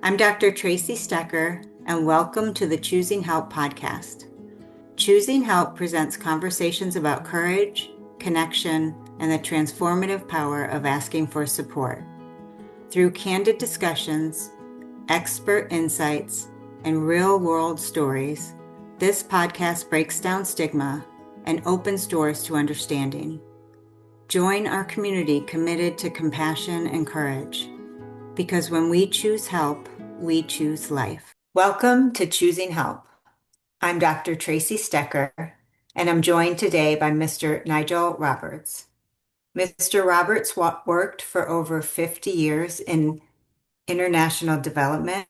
I'm Dr. Tracy Stecker, and welcome to the Choosing Help podcast. Choosing Help presents conversations about courage, connection, and the transformative power of asking for support. Through candid discussions, expert insights, and real-world stories, this podcast breaks down stigma and opens doors to understanding. Join our community committed to compassion and courage, because when we choose help, we choose life. Welcome to Choosing Help. I'm Dr. Tracy Stecker, and I'm joined today by Mr. Nigel Roberts. Mr. Roberts worked for over 50 years in international development,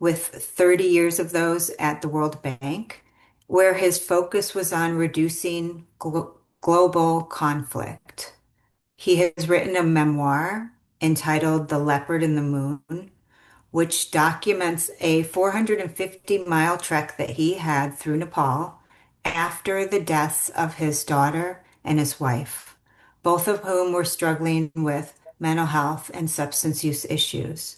with 30 years of those at the World Bank, where his focus was on reducing global conflict. He has written a memoir entitled The Leopard in the Moon, which documents a 450-mile trek that he had through Nepal after the deaths of his daughter and his wife, both of whom were struggling with mental health and substance use issues.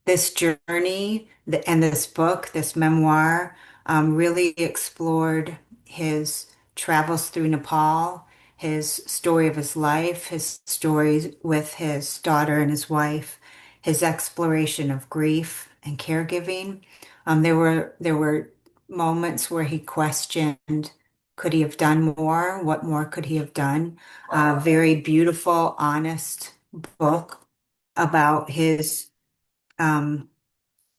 This journey and this book, this memoir, really explored his travels through Nepal, his story of his life, his stories with his daughter and his wife, his exploration of grief and caregiving. There were moments where he questioned, could he have done more? What more could he have done? A very beautiful, honest book about his um,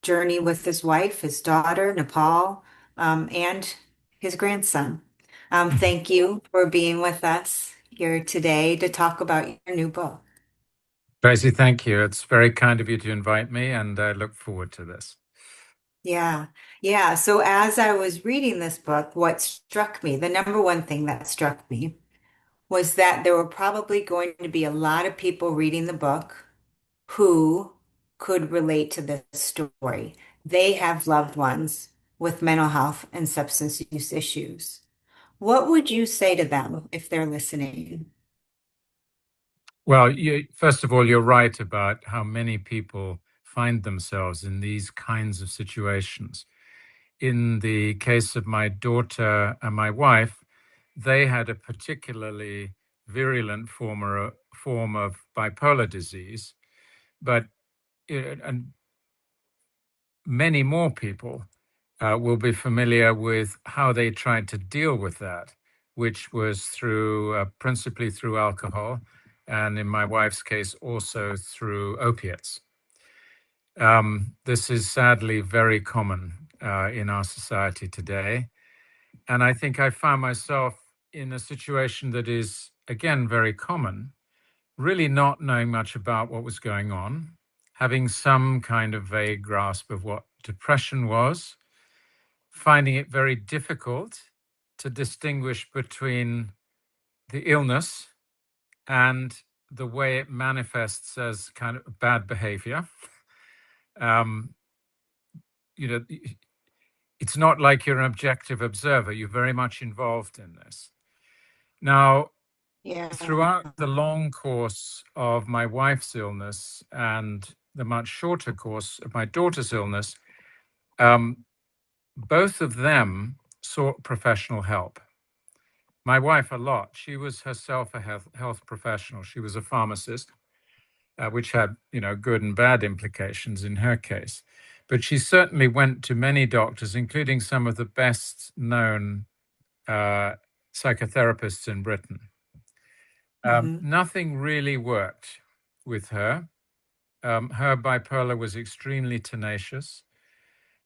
journey with his wife, his daughter, Nepal, and his grandson. Thank you for being with us here today to talk about your new book. Tracy, thank you. It's very kind of you to invite me, and I look forward to this. Yeah, yeah. So as I was reading this book, what struck me, the number one thing that struck me was that there were probably going to be a lot of people reading the book who could relate to this story. They have loved ones with mental health and substance use issues. What would you say to them if they're listening? Well, first of all, you're right about how many people find themselves in these kinds of situations. In the case of my daughter and my wife, they had a particularly virulent form of bipolar disease, but and many more people will be familiar with how they tried to deal with that, which was through principally through alcohol, and in my wife's case, also through opiates. This is sadly very common in our society today. And I think I found myself in a situation that is, again, very common, really not knowing much about what was going on, having some kind of vague grasp of what depression was, finding it very difficult to distinguish between the illness and the way it manifests as kind of bad behavior. Um, you know, it's not like you're an objective observer. You're very much involved in this. Now, Yeah. throughout the long course of my wife's illness and the much shorter course of my daughter's illness, both of them sought professional help. My wife, a lot. She was herself a health professional. She was a pharmacist, which had, good and bad implications in her case. But she certainly went to many doctors, including some of the best known psychotherapists in Britain. Nothing really worked with her. Her bipolar was extremely tenacious.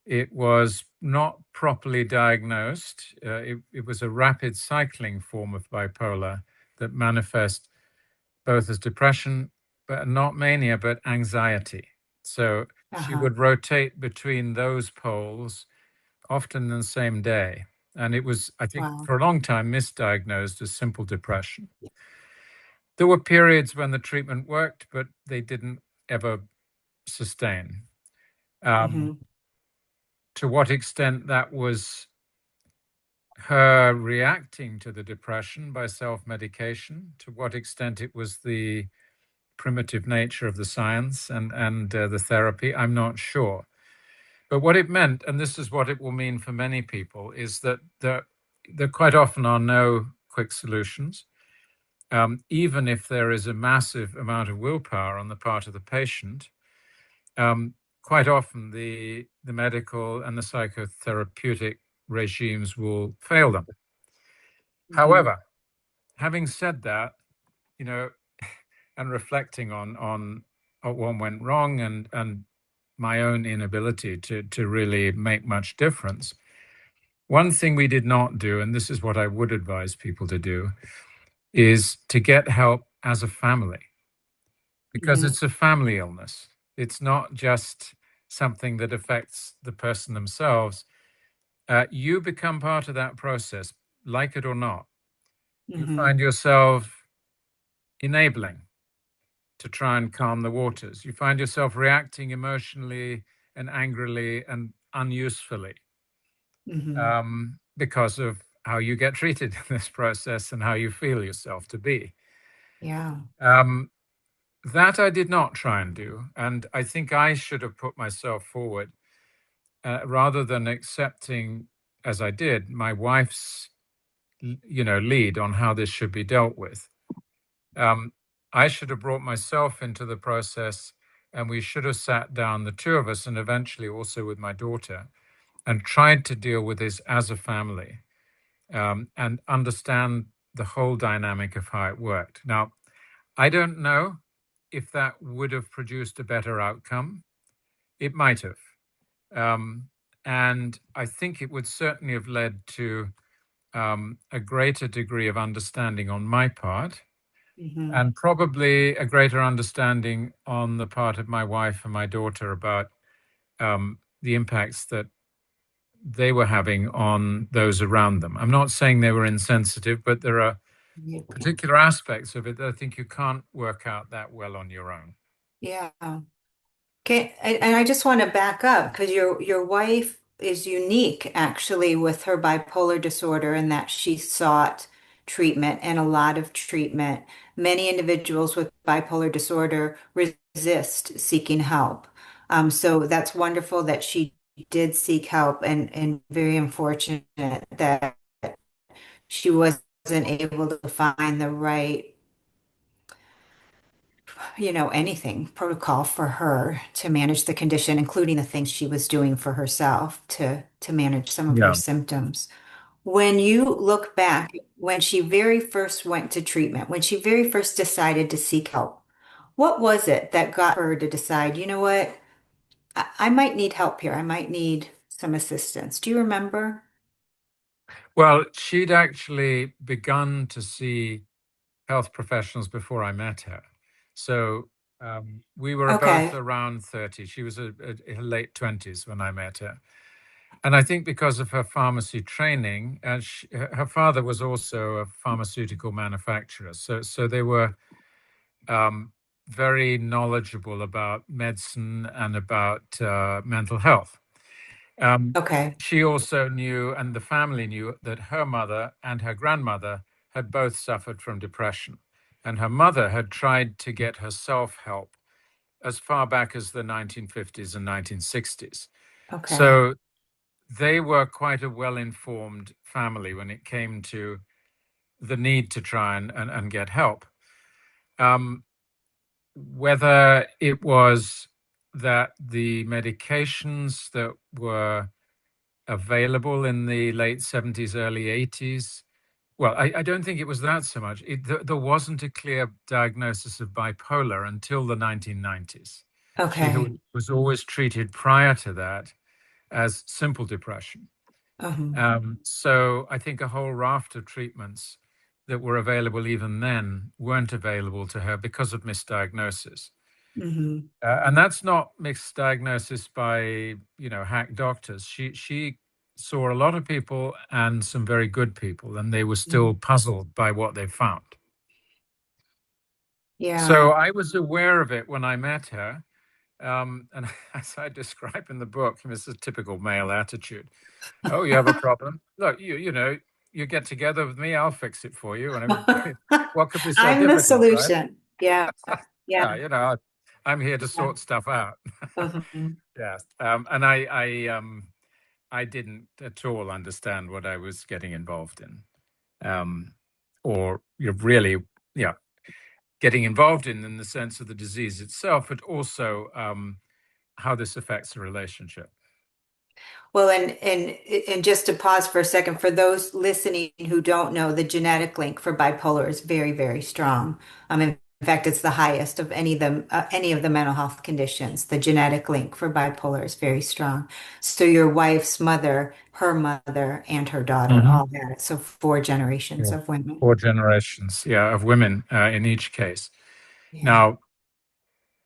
It was not properly diagnosed. It was a rapid cycling form of bipolar that manifests both as depression, but not mania, but anxiety. So she would rotate between those poles, often in the same day. And it was, I think, Wow. for a long time misdiagnosed as simple depression. There were periods when the treatment worked, but they didn't ever sustain. To what extent that was her reacting to the depression by self-medication, to what extent it was the primitive nature of the science and the therapy. I'm not sure. But what it meant, and this is what it will mean for many people, is that there quite often are no quick solutions. Even if there is a massive amount of willpower on the part of the patient, quite often the medical and the psychotherapeutic regimes will fail them. However, having said that, you know, and reflecting on what went wrong and my own inability to really make much difference, one thing we did not do, and this is what I would advise people to do, is to get help as a family, because it's a family illness. It's not just something that affects the person themselves. You become part of that process, like it or not. You find yourself enabling to try and calm the waters. You find yourself reacting emotionally and angrily and unusefully because of how you get treated in this process and how you feel yourself to be. Yeah. That I did not try and do. And I think I should have put myself forward rather than accepting, as I did, my wife's lead on how this should be dealt with. I should have brought myself into the process, and we should have sat down, the two of us, and eventually also with my daughter, and tried to deal with this as a family and understand the whole dynamic of how it worked. Now, I don't know if that would have produced a better outcome. It might have. And I think it would certainly have led to a greater degree of understanding on my part, and probably a greater understanding on the part of my wife and my daughter about the impacts that they were having on those around them. I'm not saying they were insensitive, but there are particular aspects of it that I think you can't work out that well on your own. Yeah. Okay, and I just want to back up because your wife is unique actually with her bipolar disorder in that she sought treatment and a lot of treatment. Many individuals with bipolar disorder resist seeking help. So that's wonderful that she did seek help and very unfortunate that she wasn't able to find the right anything protocol for her to manage the condition, including the things she was doing for herself to manage some of her Yeah. symptoms. When you look back, when she very first went to treatment, when she very first decided to seek help, what was it that got her to decide, you know what, I might need help here. I might need some assistance. Do you remember? Well, she'd actually begun to see health professionals before I met her. So we were both Okay. around 30. She was in her late 20s when I met her. And I think because of her pharmacy training, her father was also a pharmaceutical manufacturer. So they were very knowledgeable about medicine and about mental health. Okay. She also knew, and the family knew, that her mother and her grandmother had both suffered from depression. And her mother had tried to get herself help as far back as the 1950s and 1960s. Okay. So they were quite a well-informed family when it came to the need to try and get help. Whether it was that the medications that were available in the late 70s, early 80s, well, I don't think it was that so much. There wasn't a clear diagnosis of bipolar until the 1990s. She Okay. was always treated prior to that as simple depression. So I think a whole raft of treatments that were available even then weren't available to her because of misdiagnosis. And that's not misdiagnosis by, hack doctors. She saw a lot of people and some very good people, and they were still puzzled by what they found. Yeah. So I was aware of it when I met her. And as I describe in the book, this is a typical male attitude. Oh, you have a problem? Look, you get together with me, I'll fix it for you. And what could be so I'm the difficult, right? solution. Yeah. Yeah. I'm here to Yeah. sort stuff out. Mhm. Yes. And I didn't at all understand what I was getting involved in. Or you're really, yeah, getting involved in the sense of the disease itself, but also how this affects a relationship. Well, and just to pause for a second, for those listening who don't know, the genetic link for bipolar is very, very strong. In fact, it's the highest of any of the mental health conditions. The genetic link for bipolar is very strong. So your wife's mother, her mother, and her daughter Hmm. all had it. So four generations Yeah. of women. 4 generations, yeah, of women in each case. Yeah. Now,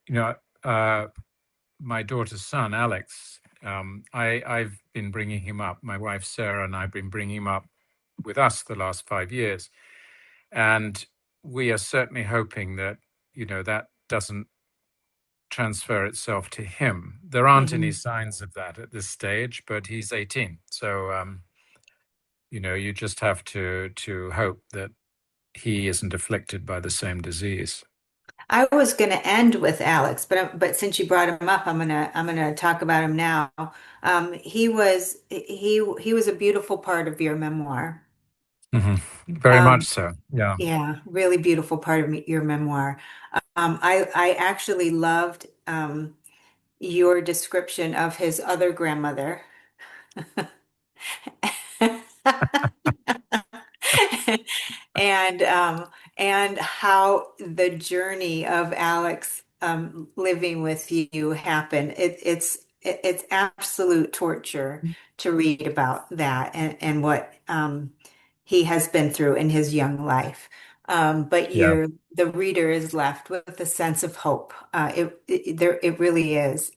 you know, uh, my daughter's son, Alex, I've been bringing him up. My wife, Sarah, and I've been bringing him up with us the last 5 years. And we are certainly hoping that, that doesn't transfer itself to him. There aren't any Hmm. signs of that at this stage, but he's 18. So, you just have to hope that he isn't afflicted by the same disease. I was going to end with Alex, but since you brought him up, I'm gonna talk about him now. He was a beautiful part of your memoir. Hmm. Very much Um, so. Yeah. yeah, really beautiful part of your memoir. I actually loved your description of his other grandmother. and and how the journey of Alex living with you happened. It's absolute torture to read about that and what he has been through in his young life. But Yeah. the reader is left with a sense of hope. It really is.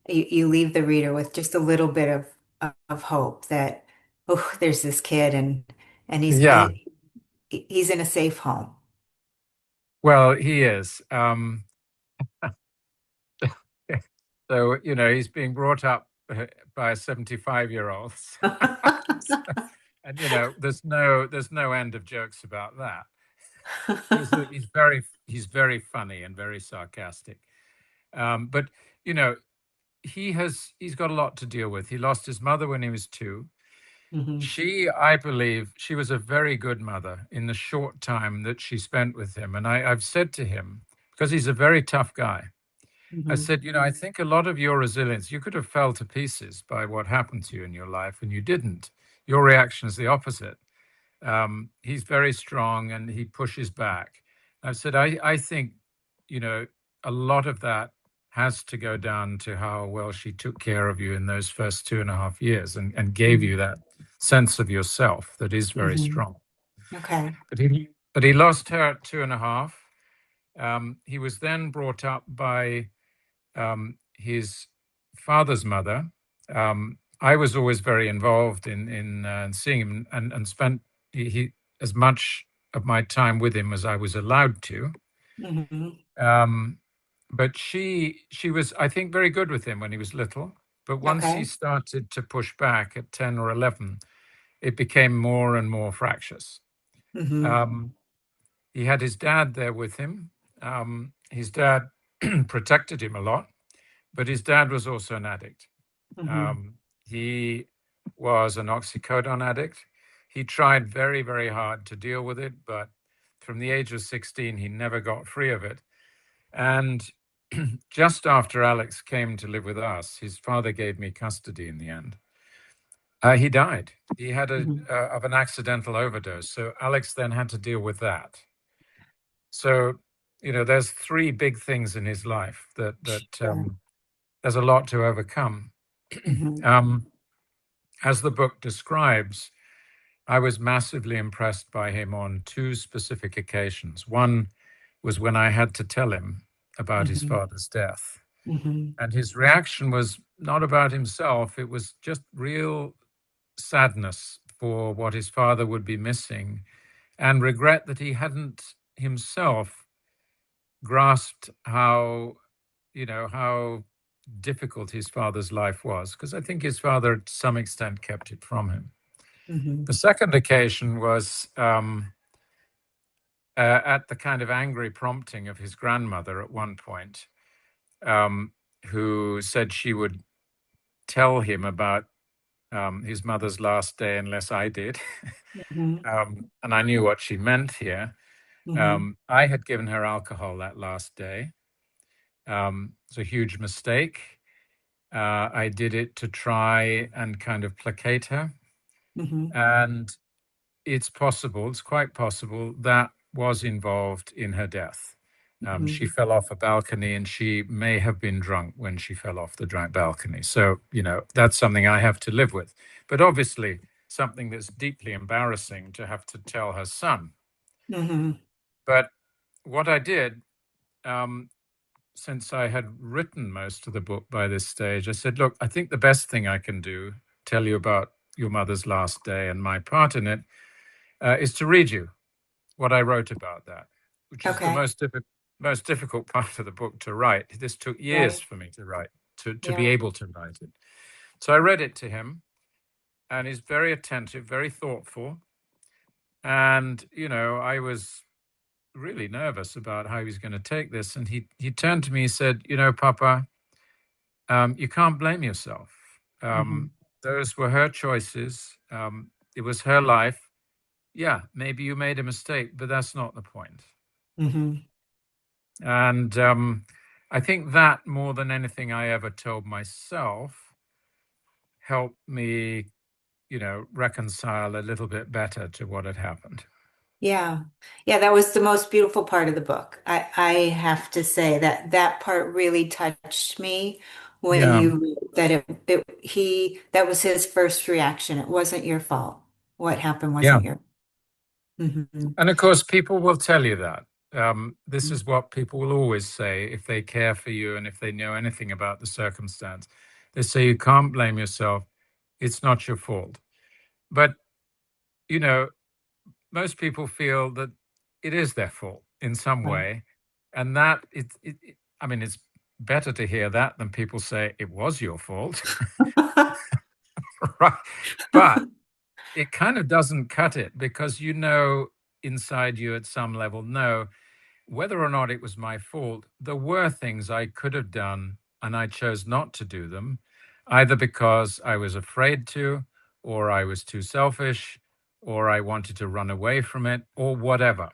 You leave the reader with just a little bit of hope that, oh, there's this kid and Yeah. he's in a safe home. Well, he is. So, he's being brought up by a 75-year-old. And, there's no end of jokes about that. He's very funny and very sarcastic. But, you know, he's got a lot to deal with. He lost his mother when he was 2. Hmm. I believe she was a very good mother in the short time that she spent with him. And I've said to him, because he's a very tough guy, I Hmm. said, I think a lot of your resilience, you could have fell to pieces by what happened to you in your life, and you didn't. Your reaction is the opposite. He's very strong and he pushes back. I said, I think, you know, a lot of that has to go down to how well she took care of you in those first 2.5 years and gave you that sense of yourself that is very Hmm. strong. Okay. But he lost her at 2.5. He was then brought up by his father's mother. I was always very involved in seeing him and spent he as much of my time with him as I was allowed to. Hmm. Um, but she was, I think, very good with him when he was little. But once he Okay. started to push back at 10 or 11, it became more and more fractious. Hmm. Um, he had his dad there with him. His dad protected him a lot, but his dad was also an addict. Hmm. He was an oxycodone addict. He tried very, very hard to deal with it, but from the age of 16, he never got free of it. And just after Alex came to live with us, his father gave me custody in the end. He died. He had Hmm. of an accidental overdose. So Alex then had to deal with that. So, there's 3 big things in his life that Sure. there's a lot to overcome. Hmm. um, as the book describes, I was massively impressed by him on 2 specific occasions. One was when I had to tell him about his Hmm. father's death. Hmm. And his reaction was not about himself, it was just real sadness for what his father would be missing and regret that he hadn't himself grasped how difficult his father's life was, because I think his father, to some extent, kept it from him. Hmm. The second occasion was at the kind of angry prompting of his grandmother at one point, um, who said she would tell him about his mother's last day unless I did. Hmm. And I knew what she meant here. Hmm. I had given her alcohol that last day. It's a huge mistake. I did it to try and kind of placate her. Hmm. And it's quite possible that was involved in her death. She Hmm. fell off a balcony and she may have been drunk when she fell off the balcony. So, that's something I have to live with. But obviously, something that's deeply embarrassing to have to tell her son. Hmm. But what I did, um, since I had written most of the book by this stage, I said, look, I think the best thing I can do, tell you about your mother's last day and my part in it, is to read you what I wrote about that, which is the Okay. most difficult part of the book to write. This took years Right. for me to write, to be Yeah. able to write it. So I read it to him, and he's very attentive, very thoughtful. And, I was really nervous about how he was going to take this. And he turned to me and said, Papa, you can't blame yourself. Hmm. Those were her choices. It was her life. Yeah, maybe you made a mistake, but that's not the point. Hmm. And I think that more than anything I ever told myself helped me, reconcile a little bit better to what had happened. Yeah. Yeah, that was the most beautiful part of the book. I have to say that that part really touched me when Yeah. you that that was his first reaction. It wasn't your fault. What happened Yeah. wasn't your. Hmm. And of course, people will tell you that. This is what people will always say if they care for you and if they know anything about the circumstance. They say you can't blame yourself. It's not your fault. But, you know, most people feel that it is their fault in some Right. way. And that, I mean, it's better to hear that than people say it was your fault. Right. But it kind of doesn't cut it because inside you at some level, no, whether or not it was my fault, there were things I could have done and I chose not to do them, either because I was afraid to, or I was too selfish, or I wanted to run away from it, or whatever.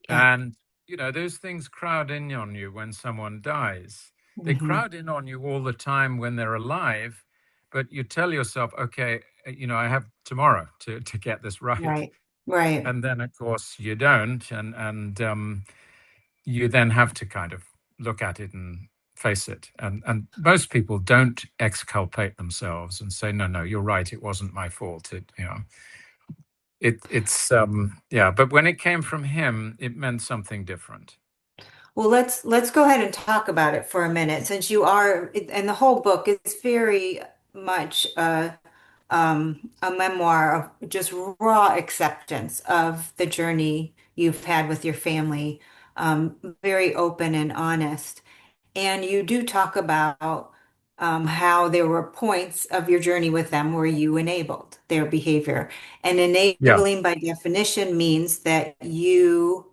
Yeah. And, those things crowd in on you when someone dies. They Hmm. crowd in on you all the time when they're alive, but you tell yourself, okay, I have tomorrow to get this right. Right. Right. And then, of course, you don't. And you then have to kind of look at it and face it. And most people don't exculpate themselves and say, no, no, you're right. It wasn't my fault. It's yeah. But when it came from him, it meant something different. Well, let's go ahead and talk about it for a minute, since you are, and the whole book is very much a memoir of just raw acceptance of the journey you've had with your family, very open and honest. And you do talk about how there were points of your journey with them where you enabled their behavior. And Yeah. enabling, by definition, means that you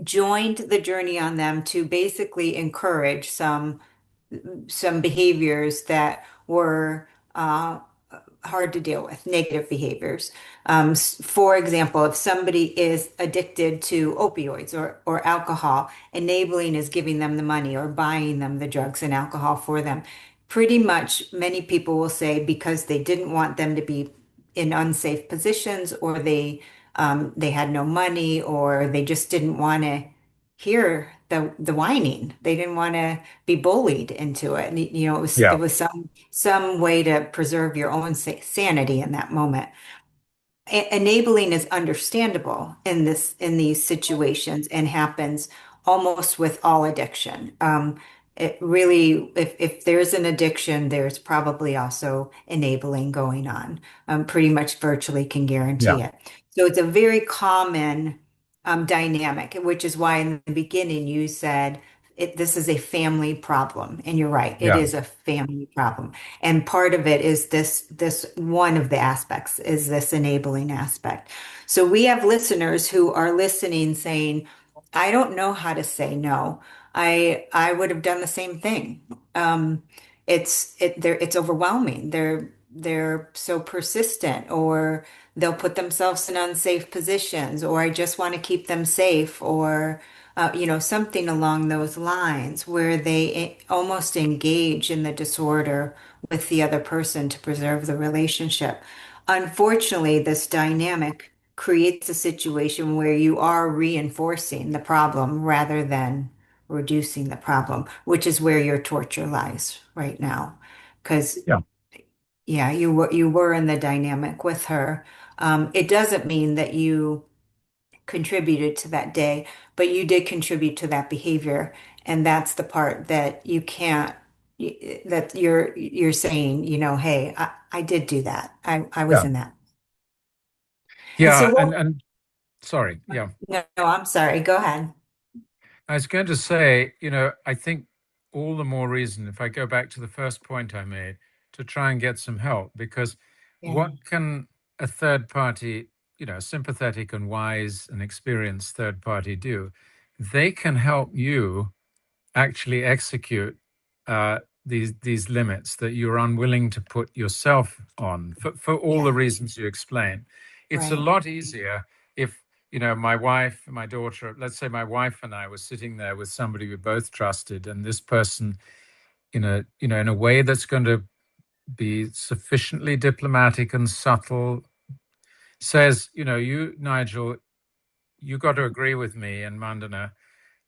joined the journey on them to basically encourage some behaviors that were hard to deal with, negative behaviors. For example, if somebody is addicted to opioids or alcohol, enabling is giving them the money or buying them the drugs and alcohol for them. Pretty much many people will say because they didn't want them to be in unsafe positions, or they had no money, or they just didn't want to hear the whining. They didn't want to be bullied into it. And, it Yeah. was some way to preserve your own sanity in that moment. Enabling is understandable in these situations and happens almost with all addiction. It really, if there's an addiction, there's probably also enabling going on. Pretty much virtually can Yeah. guarantee it. So it's a very common dynamic, which is why in the beginning you said this is a family problem. And you're right, it Yeah. is a family problem. And part of it is this one of the aspects is this enabling aspect. So we have listeners who are listening saying, I don't know how to say no. I would have done the same thing. It's overwhelming. They're so persistent, or they'll put themselves in unsafe positions, or I just want to keep them safe, or something along those lines where they almost engage in the disorder with the other person to preserve the relationship. Unfortunately, this dynamic creates a situation where you are reinforcing the problem rather than reducing the problem, which is where your torture lies right now. Because Yeah. yeah, you were in the dynamic with her. It doesn't mean that you contributed to that day, but you did contribute to that behavior, and that's the part that you can't. That you're saying, hey, I did do that. I was Yeah. in that. And so Yeah. what? And sorry. Yeah. No, no, I'm sorry. Go ahead. I was going to say, I think all the more reason, if I go back to the first point I made, to try and get some help, because Yeah. what can a third party, sympathetic and wise and experienced third party do? They can help you actually execute these limits that you're unwilling to put yourself on for all the Yeah. reasons you explain. It's a Right. lot easier if my wife, my daughter, let's say my wife and I were sitting there with somebody we both trusted, and this person, in a way that's going to be sufficiently diplomatic and subtle, says, you, Nigel, you got to agree with me and Mandana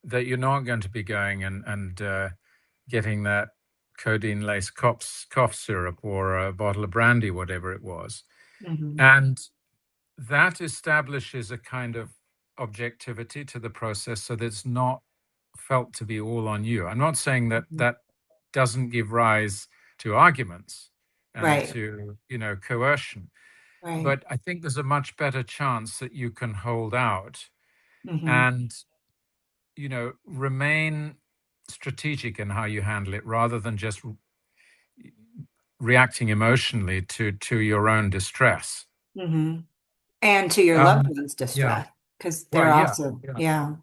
that you're not going to be going and getting that codeine laced cough syrup or a bottle of brandy, whatever it was. Hmm. And that establishes a kind of objectivity to the process so that it's not felt to be all on you. I'm not saying that Hmm. that doesn't give rise to arguments and Right. to, coercion. Right. But I think there's a much better chance that you can hold out Hmm. and remain strategic in how you handle it rather than just reacting emotionally to your own distress. Hmm. And to your loved Um, ones' yeah. distress, because Well, they're yeah. also, Yeah. yeah.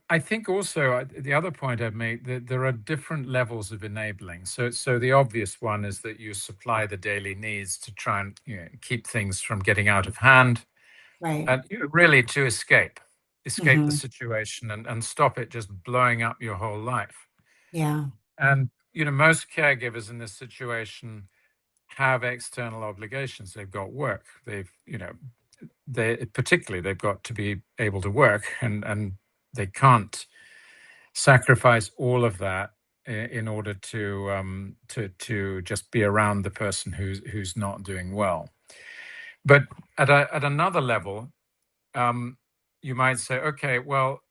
I think also the other point I've made that there are different levels of enabling. So the obvious one is that you supply the daily needs to try and keep things from getting out of hand, Right. and really to escape the Hmm. situation and stop it just blowing up your whole life. Yeah. And most caregivers in this situation have external obligations. They've got work. They've got to be able to work, and they can't sacrifice all of that in order to just be around the person who's not doing well. But at another level, you might say, okay, well,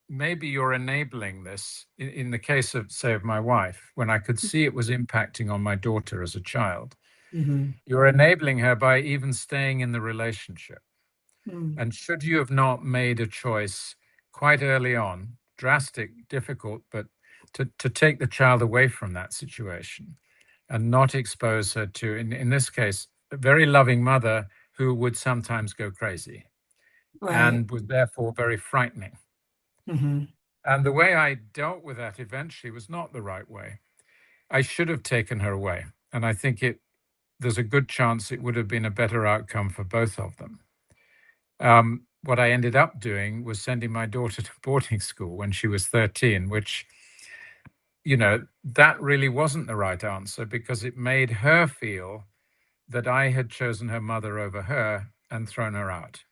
maybe you're enabling this. In the case of, say, of my wife, when I could see it was impacting on my daughter as a child, Hmm. you're enabling her by even staying in the relationship. Mm. And should you have not made a choice quite early on, drastic, difficult, but to take the child away from that situation and not expose her to, in this case, a very loving mother who would sometimes go crazy Right. and was therefore very frightening. Hmm. And the way I dealt with that eventually was not the right way. I should have taken her away. And I think there's a good chance it would have been a better outcome for both of them. What I ended up doing was sending my daughter to boarding school when she was 13, which, that really wasn't the right answer because it made her feel that I had chosen her mother over her and thrown her out.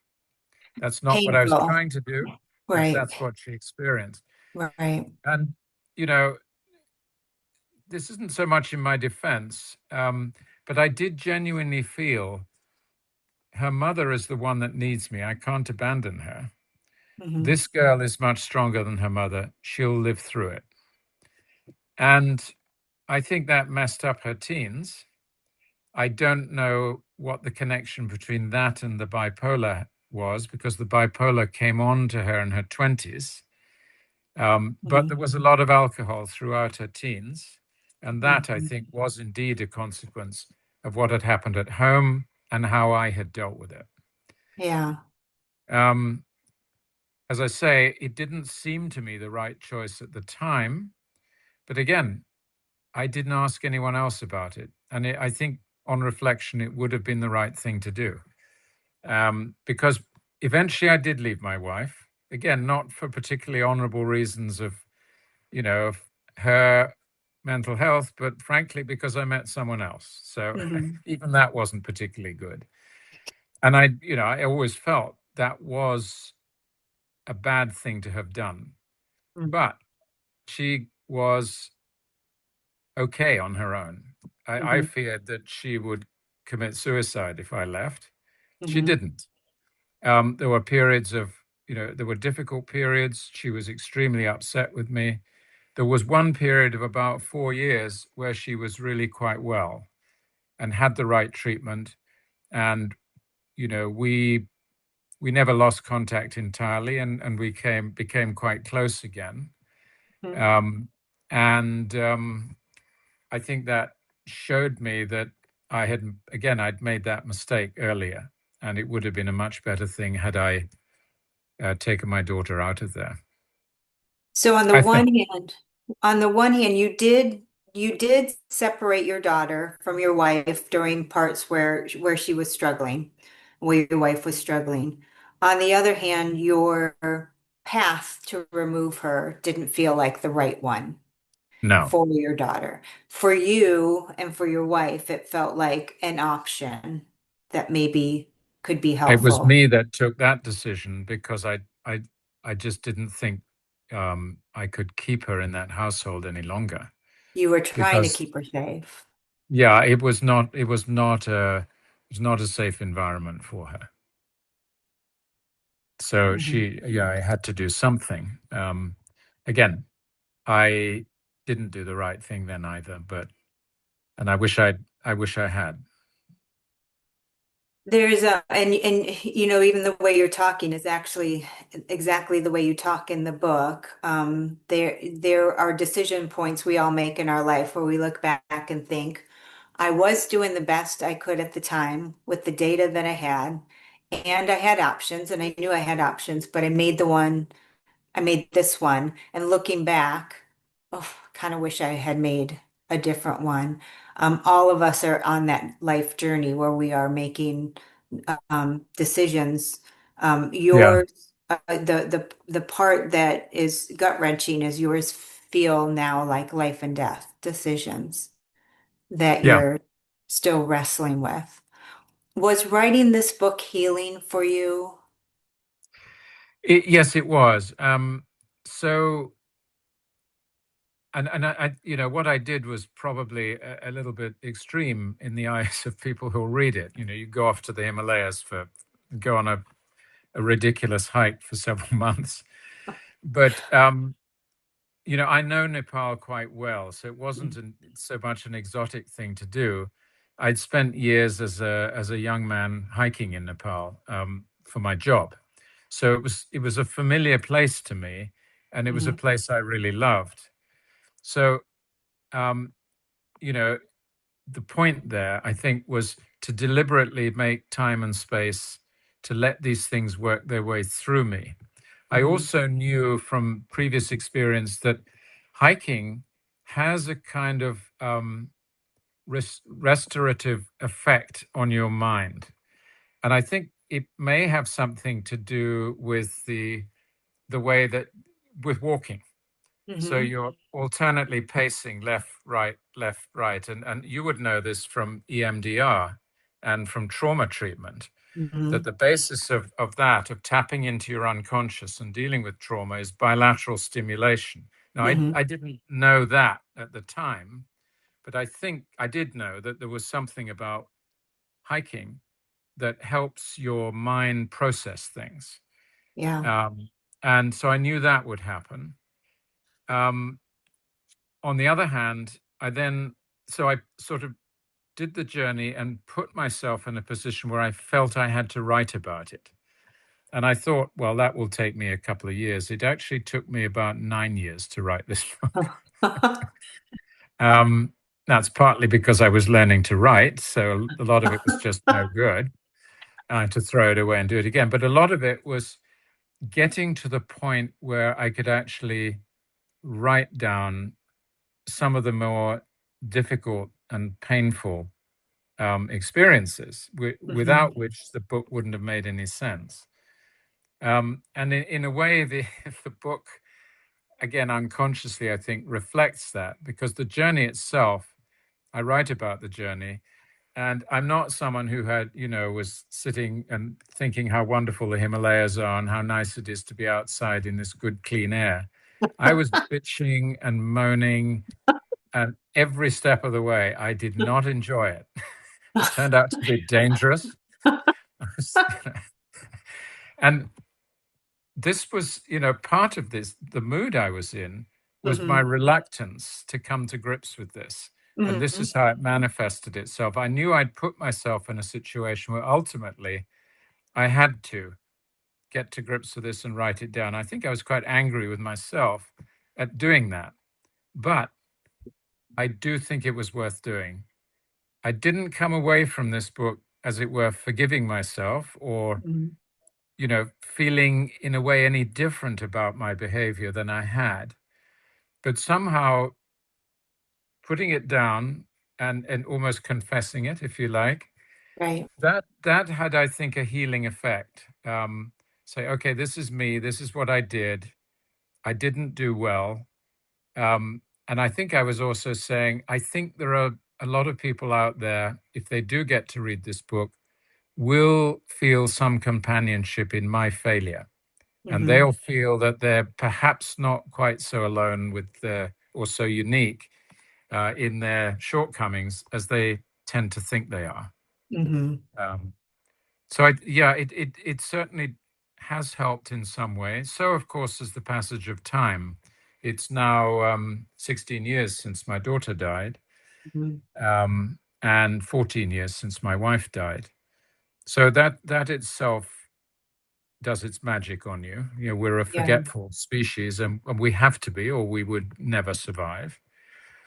That's not what I was Painful. trying to do, but Right. that's what she experienced. Right. And, you know, this isn't so much in my defense, but I did genuinely feel her mother is the one that needs me. I can't abandon her. Hmm. This girl is much stronger than her mother. She'll live through it. And I think that messed up her teens. I don't know what the connection between that and the bipolar was because the bipolar came on to her in her 20s. But Mhm. there was a lot of alcohol throughout her teens. And that, I Mhm. think, was indeed a consequence of what had happened at home and how I had dealt with it. Yeah. Um, as I say, it didn't seem to me the right choice at the time. But again, I didn't ask anyone else about it. And I think on reflection, it would have been the right thing to do. Because eventually I did leave my wife. Again, not for particularly honorable reasons of her mental health, but frankly, because I met someone else. So Mhm. even that wasn't particularly good. And I always felt that was a bad thing to have done. But she was okay on her own. I Mhm. feared that she would commit suicide if I left. She Mhm. didn't. There were periods there were difficult periods. She was extremely upset with me. There was one period of about 4 years where she was really quite well and had the right treatment. And, we never lost contact entirely, and we became quite close again. Mhm. Um, and I think that showed me that I'd made that mistake earlier, and it would have been a much better thing had I taken my daughter out of there. So I think on the one hand, you did separate your daughter from your wife during parts where she was struggling, where your wife was struggling. On the other hand, your path to remove her didn't feel like the right one no, for your daughter. For you and for your wife, it felt like an option that maybe could be it was helpful. me that took that decision because I just didn't think I could keep her in that household any longer You were trying to because keep her safe. yeah, it was not a safe environment for her. So Mhm. I had to do something. Again, I didn't do the right thing then either, and I wish I had. There's a and even the way you're talking is actually exactly the way you talk in the book. There are decision points we all make in our life where we look back and think, I was doing the best I could at the time with the data that I had, and I had options, and I knew I had options, but I made this one, and looking back, oh, kind of wish I had made a different one. All of us are on that life journey where we are making decisions. Yeah, The part that is gut wrenching is yours feel now like life and death decisions that yeah. you're still wrestling with. Was writing this book healing for you? Yes, it was. So, what I did was probably a little bit extreme in the eyes of people who'll read it. You go off to the Himalayas go on a ridiculous hike for several months. But I know Nepal quite well, so it wasn't so much an exotic thing to do. I'd spent years as a young man hiking in Nepal for my job, so it was a familiar place to me, and it was a Mhm. place I really loved. So um, you know, the point there, I think, was to deliberately make time and space to let these things work their way through me. I Mhm. also knew from previous experience that hiking has a kind of restorative effect on your mind. And I think it may have something to do with the way that with walking. So Mhm. you're alternately pacing left, right. And you would know this from EMDR and from trauma treatment, that Mhm. the basis of that, of tapping into your unconscious and dealing with trauma, is bilateral stimulation. Now, I, Mhm. I didn't know that at the time, but I think I did know that there was something about hiking that helps your mind process things. Yeah. Um, and so I knew that would happen. Um, on the other hand, so I sort of did the journey and put myself in a position where I felt I had to write about it. And I thought, well, that will take me a couple of years. It actually took me about 9 years to write this book. That's partly because I was learning to write, so a lot of it was just no good. I had to throw it away and do it again. But a lot of it was getting to the point where I could actually write down some of the more difficult and painful experiences, without which the book wouldn't have made any sense. And in a way, the book, again, unconsciously, I think, reflects that, because the journey itself, I write about the journey, and I'm not someone who was sitting and thinking how wonderful the Himalayas are and how nice it is to be outside in this good, clean air. I was bitching and moaning, and every step of the way, I did not enjoy it. It turned out to be dangerous. And this was, part of this, the mood I was in was my reluctance to come to grips with this. And this is how it manifested itself. I knew I'd put myself in a situation where ultimately I had to get to grips with this and write it down. I think I was quite angry with myself at doing that. But I do think it was worth doing. I didn't come away from this book, as it were, forgiving myself or feeling in a way any different about my behavior than I had. But somehow putting it down and almost confessing it, if you like, Right. that had, I think, a healing effect. Say, okay, this is me. This is what I did. I didn't do well. And I think I was also saying, I think there are a lot of people out there, if they do get to read this book, will feel some companionship in my failure. And they'll feel that they're perhaps not quite so alone or so unique in their shortcomings as they tend to think they are. So it certainly has helped in some way. So, of course, is the passage of time. It's now 16 years since my daughter died, and 14 years since my wife died. So that itself does its magic on you. We're a forgetful species, and we have to be, or we would never survive.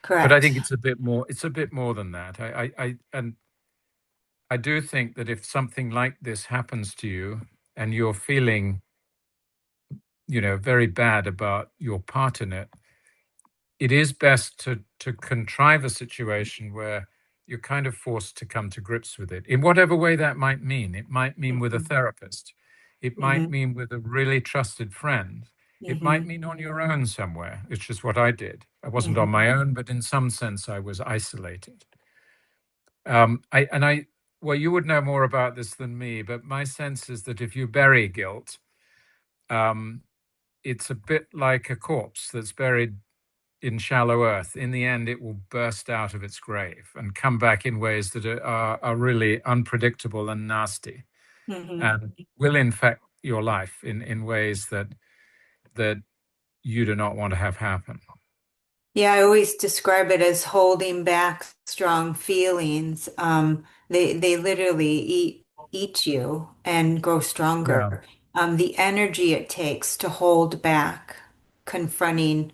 Correct. But I think it's a bit more. It's a bit more than that. I do think that if something like this happens to you, and you're feeling, very bad about your part in it, it is best to contrive a situation where you're kind of forced to come to grips with it in whatever way that might mean. It might mean with a therapist. It might mean with a really trusted friend. It might mean on your own somewhere. It's just what I did. I wasn't on my own, but in some sense I was isolated. Well, you would know more about this than me, but my sense is that if you bury guilt, it's a bit like a corpse that's buried in shallow earth. In the end, it will burst out of its grave and come back in ways that are really unpredictable and nasty, and will infect your life in ways that you do not want to have happen. Yeah, I always describe it as holding back strong feelings. They literally eat you and grow stronger. Yeah. The energy it takes to hold back, confronting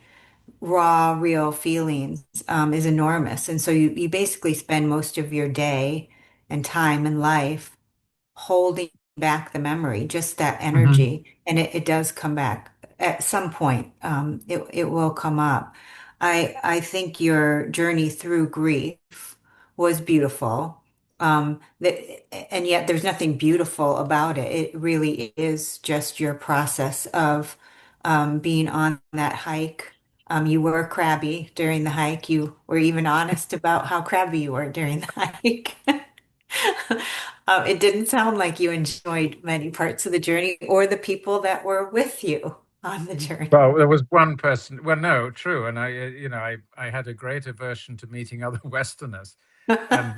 raw, real feelings, is enormous. And so you basically spend most of your day and time and life holding back the memory, just that Mhm. energy, and it does come back at some point. It will come up. I think your journey through grief was beautiful. And yet there's nothing beautiful about it. It really is just your process of being on that hike. You were crabby during the hike. You were even honest about how crabby you were during the hike. It didn't sound like you enjoyed many parts of the journey or the people that were with you on the journey. Well, there was one person. Well, no, true, and I had a great aversion to meeting other Westerners, and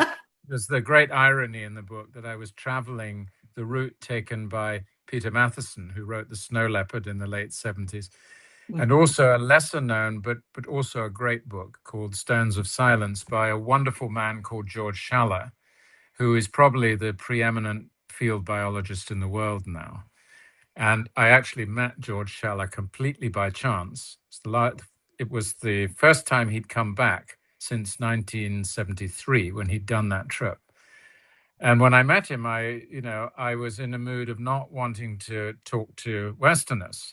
there's the great irony in the book that I was traveling the route taken by Peter Matheson, who wrote The Snow Leopard in the late 70s, and also a lesser known but also a great book called Stones of Silence by a wonderful man called George Schaller, who is probably the preeminent field biologist in the world now. And I actually met George Schaller completely by chance. It was the first time he'd come back since 1973 when he'd done that trip. And when I met him, I was in a mood of not wanting to talk to Westerners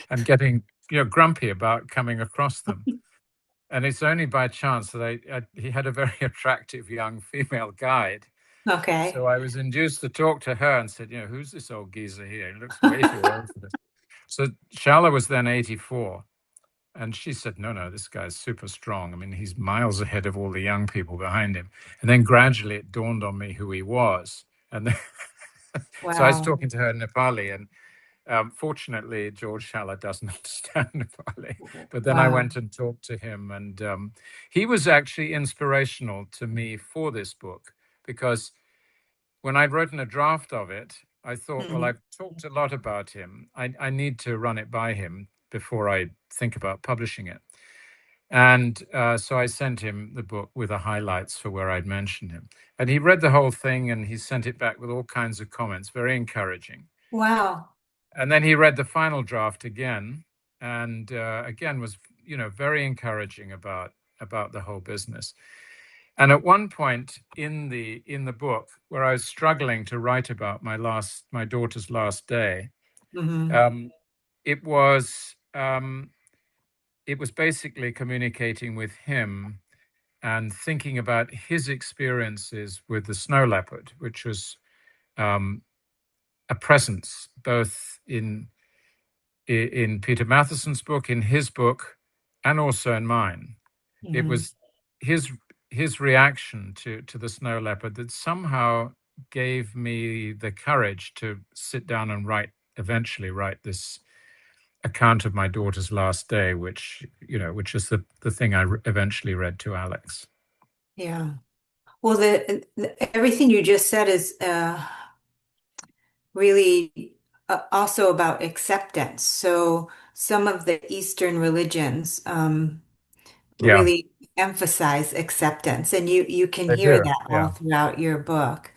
and getting, grumpy about coming across them. And it's only by chance that he had a very attractive young female guide. Okay. So I was induced to talk to her and said, who's this old geezer here? He looks way too old for this. So Shala was then 84. And she said, no, this guy's super strong. I mean, he's miles ahead of all the young people behind him. And then gradually it dawned on me who he was. And then so I was Wow. talking to her in Nepali, and fortunately, George Shala doesn't understand Nepali. But then I Wow. went and talked to him, and he was actually inspirational to me for this book, because when I'd written a draft of it, I thought, well, Mhm. I've talked a lot about him. I need to run it by him before I think about publishing it. And so I sent him the book with the highlights for where I'd mentioned him. And he read the whole thing, and he sent it back with all kinds of comments, very encouraging. Wow. And then he read the final draft again, and again was, very encouraging about the whole business. And at one point in the book, where I was struggling to write about my daughter's last day, Hmm. it was basically communicating with him and thinking about his experiences with the snow leopard, which was a presence both in Peter Matheson's book, in his book, and also in mine. It Hmm. was his reaction to the snow leopard that somehow gave me the courage to sit down and eventually write this account of my daughter's last day, which is the thing I eventually read to Alex. Yeah. Well, everything you just said is really also about acceptance. So some of the Eastern religions Yeah, really emphasize acceptance, and you can I hear do. that all Yeah. throughout your book.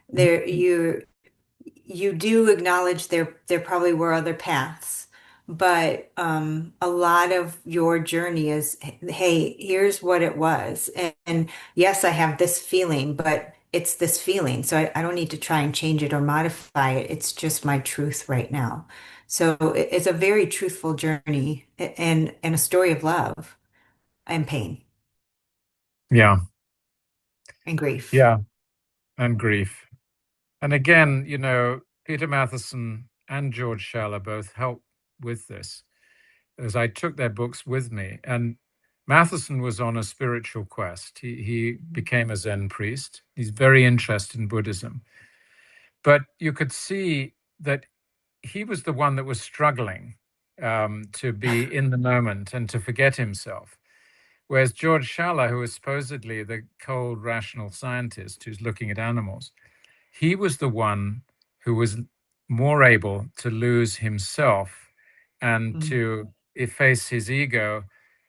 There you do acknowledge there probably were other paths, but a lot of your journey is, hey, here's what it was. And yes, I have this feeling, but it's this feeling. So I don't need to try and change it or modify it. It's just my truth right now. So it's a very truthful journey and a story of love and pain Yeah. and grief. Yeah. And grief. And again, Peter Matheson and George Schaller both helped with this, as I took their books with me. And Matheson was on a spiritual quest. He became a Zen priest. He's very interested in Buddhism. But you could see that he was the one that was struggling to be in the moment and to forget himself. Whereas George Schaller, who was supposedly the cold, rational scientist who's looking at animals, he was the one who was more able to lose himself and Mhm. to efface his ego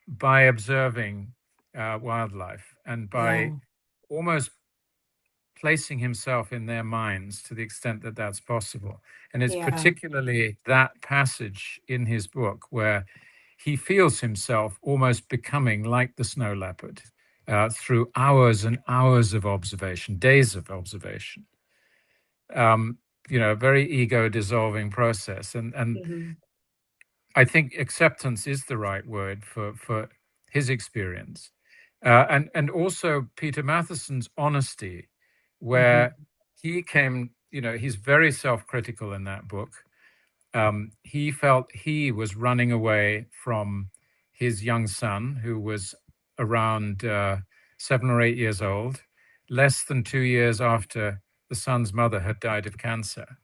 by observing wildlife and by Yeah. almost placing himself in their minds to the extent that that's possible. And it's Yeah. particularly that passage in his book where he feels himself almost becoming like the snow leopard through hours and hours of observation, days of observation. A very ego dissolving process. And Mhm. I think acceptance is the right word for his experience. And also Peter Matheson's honesty, Mhm. where he came, he's very self-critical in that book. He felt he was running away from his young son, who was around 7 or 8 years old, less than 2 years after the son's mother had died of cancer.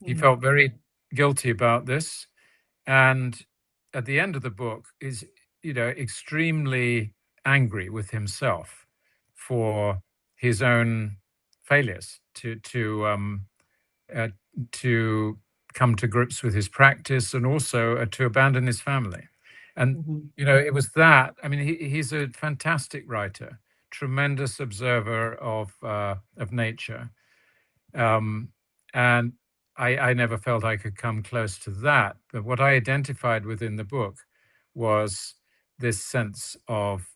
He Mhm. felt very guilty about this. And at the end of the book is, extremely angry with himself for his own failures uh, to come to grips with his practice, and also to abandon his family. And Mhm. it was that. I mean, he's a fantastic writer, tremendous observer of nature, um, and I never felt I could come close to that. But what I identified within the book was this sense of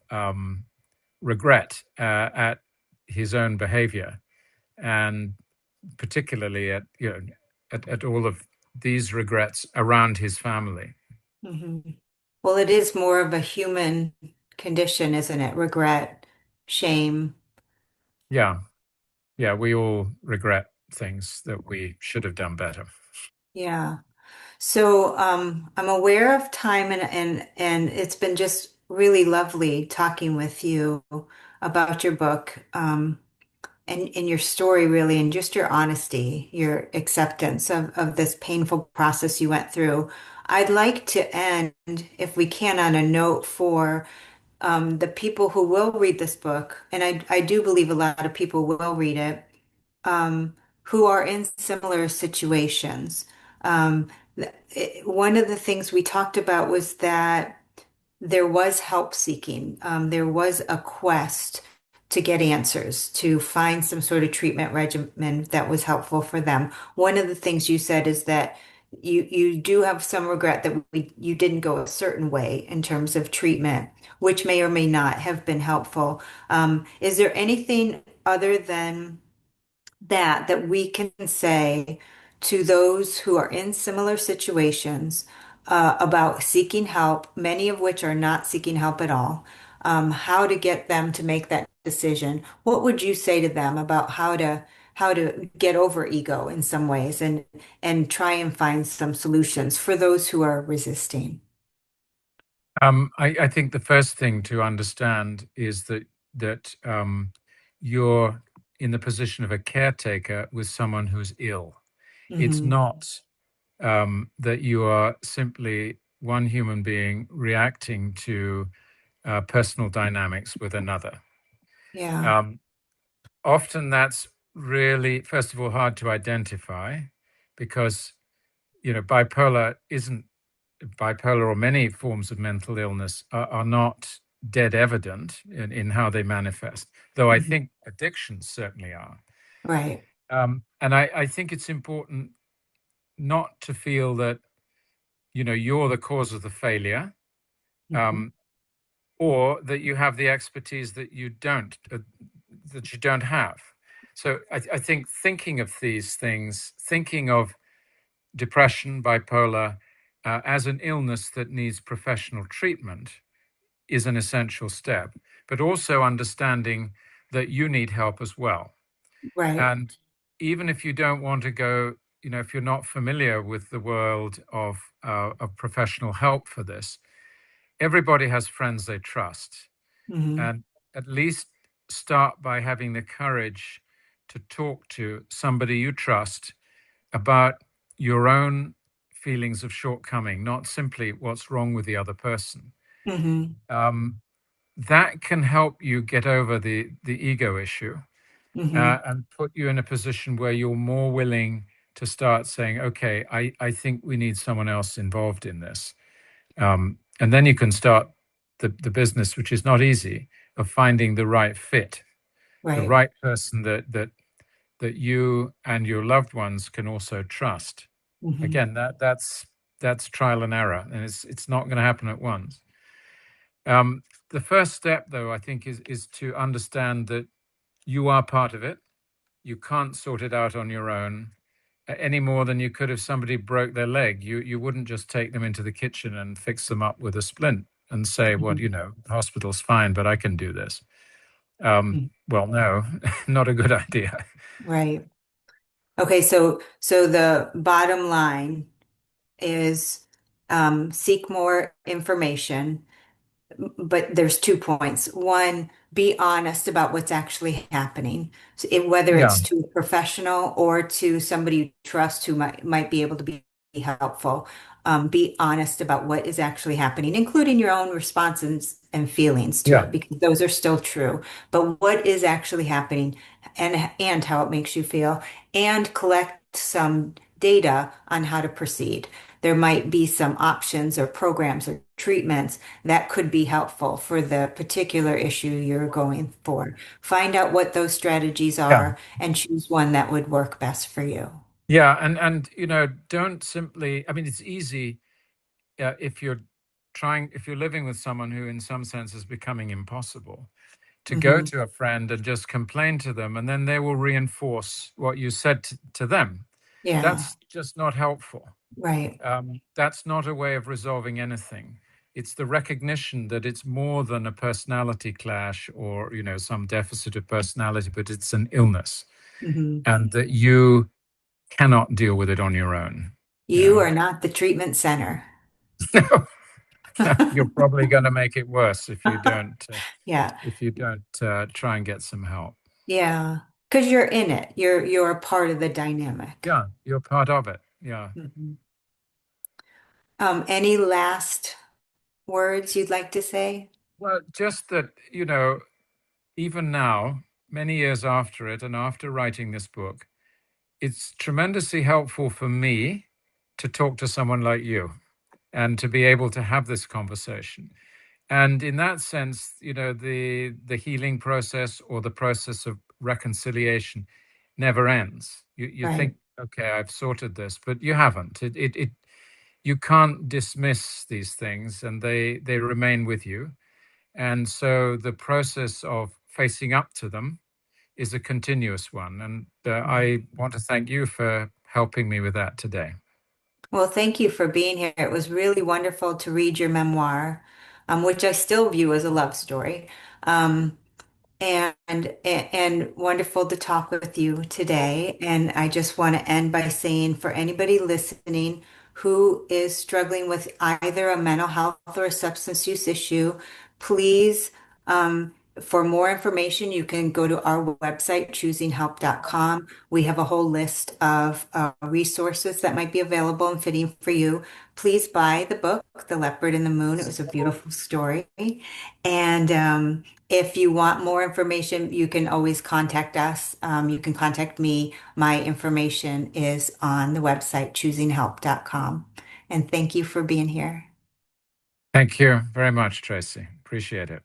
regret at his own behavior, and particularly at at all of these regrets around his family. Hmm. Well, it is more of a human condition, isn't it? Regret, shame. Yeah, yeah, we all regret things that we should have done better. Yeah. So I'm aware of time, and it's been just really lovely talking with you about your book, and your story, really, and just your honesty, your acceptance of this painful process you went through. I'd like to end, if we can, on a note for the people who will read this book, and I do believe a lot of people will read it, who are in similar situations. Um, One of the things we talked about was that there was help seeking. There was a quest to get answers, to find some sort of treatment regimen that was helpful for them. One of the things you said is that you do have some regret that you didn't go a certain way in terms of treatment, which may or may not have been helpful. Is there anything other than that we can say to those who are in similar situations about seeking help, many of which are not seeking help at all, how to get them to make that decision? What would you say to them about how to get over ego in some ways and try and find some solutions for those who are resisting? I think the first thing to understand is that you're in the position of a caretaker with someone who's ill. It's Hmm. not that you are simply one human being reacting to personal dynamics with another. Yeah. Um, Often that's really, first of all, hard to identify because, bipolar isn't bipolar or many forms of mental illness are not dead evident in how they manifest, though I Mhm. think addictions certainly are. Right. And I think it's important not to feel that, you're the cause of the failure, Hmm. um, or that you have the expertise that you don't have. So I think thinking of these things, thinking of depression, bipolar, as an illness that needs professional treatment is an essential step, but also understanding that you need help as well. Right. And even if you don't want to go, if you're not familiar with the world of professional help for this, everybody has friends they trust. Hmm. And at least start by having the courage to talk to somebody you trust about your own feelings of shortcoming, not simply what's wrong with the other person. Hmm. Um, that can help you get over the ego issue Hmm. and put you in a position where you're more willing to start saying, okay, I think we need someone else involved in this. And then you can start the business, which is not easy, of finding the right fit, the Right. right person that you and your loved ones can also trust. Hmm. Again, that's trial and error, and it's not going to happen at once. The first step, though, I think, is to understand that you are part of it. You can't sort it out on your own any more than you could if somebody broke their leg. You wouldn't just take them into the kitchen and fix them up with a splint and say, "Well, Hmm. the hospital's fine, but I can do this." Well, no, not a good idea. Right. Okay, so the bottom line is seek more information, but there's 2 points. One, be honest about what's actually happening. So whether Yeah, it's to a professional or to somebody you trust who might be able to be helpful. Be honest about what is actually happening, including your own responses and feelings to yeah, it, because those are still true. But what is actually happening and how it makes you feel, and collect some data on how to proceed. There might be some options or programs or treatments that could be helpful for the particular issue you're going for. Find out what those strategies yeah. are and choose one that would work best for you. Yeah, and don't simply. I mean, it's easy if you're living with someone who, in some sense, is becoming impossible, to go Hmm. to a friend and just complain to them, and then they will reinforce what you said to them. Yeah, That's just not helpful. right. That's not a way of resolving anything. It's the recognition that it's more than a personality clash or, some deficit of personality, but it's an illness, Hmm. and that you cannot deal with it on your own. You are not the treatment center. You're probably going to make it worse Yeah, if you don't try and get some help. yeah. Because you're in it. You're a part of the dynamic. Yeah, you're part of it. Yeah. Mhm. Any last words you'd like to say? Well, just that, even now, many years after it and after writing this book, it's tremendously helpful for me to talk to someone like you and to be able to have this conversation. And in that sense, the healing process or the process of reconciliation never ends. You Right. think, okay, I've sorted this, but you haven't. You can't dismiss these things, and they remain with you. And so the process of facing up to them is a continuous one. And I want to thank you for helping me with that today. Well, thank you for being here. It was really wonderful to read your memoir, which I still view as a love story. Um, and wonderful to talk with you today. And I just want to end by saying for anybody listening who is struggling with either a mental health or a substance use issue, please, for more information, you can go to our website, choosinghelp.com. We have a whole list of resources that might be available and fitting for you. Please buy the book, The Leopard and the Moon. It was a beautiful story. And if you want more information, you can always contact us. You can contact me. My information is on the website, choosinghelp.com. And thank you for being here. Thank you very much, Tracy. Appreciate it.